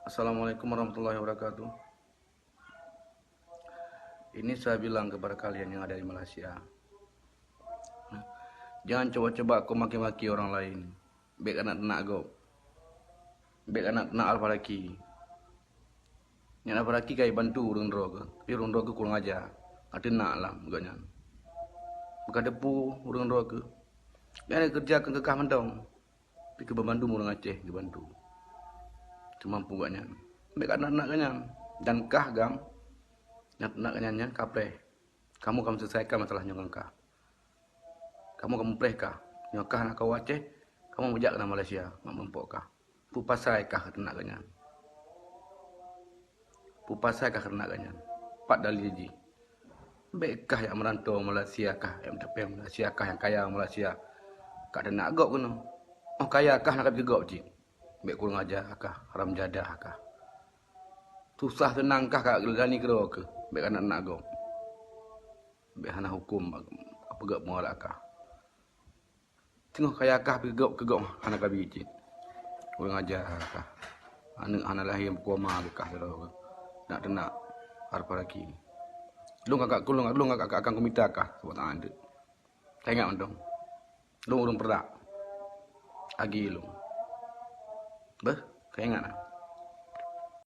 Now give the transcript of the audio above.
Assalamualaikum warahmatullahi wabarakatuh. Ini saya bilang kepada kalian yang ada di Malaysia, jangan coba-coba aku maki-maki orang lain. Baik anak nak go, baik anak nak alfa laki. Yang alfa laki kayak bantu urun roga, tapi urun roga kurang aja. Ada nak lah, bukannya. Bukan depu urun roga. Yang kerja ke kekah mendong, tapi ke bantu urang Aceh ke bantu. Semampu gaknya. Baik anak-anak kanya dan kah gam. Yang nak kanya kape. Kamu selesaikan masalahnya dengan kah. Kamu pleh kah? Nyokah nak kau Aceh, kamu bejak ke Malaysia, mak mempok kah? Pupasai kah kena kanyan? Pupasai kah kena kanyan? Pak dalil ji. Bekah yang merantau Malaysia kah? Yang mencapai Malaysia kah? Yang kaya Malaysia? Kak ada nak gok kena. Oh kaya kah nak pergi gok ji? Bek kurang ajar kah? Haram jadah kah? Susah tenang kah kak gelani kero ke? Bek nak gok. Bek hana hukum apa gak mualak kah? Tengok kaya kah pergi gok anak kabi cik. Kurang ajar kah. Anak lahir koma kah terus. Nak tenak harpa lagi. Lu kakak akan komita kah sebab tak ada. Tengok mendong. Lu urung perdak. Agi lu. Beh, kaya ingat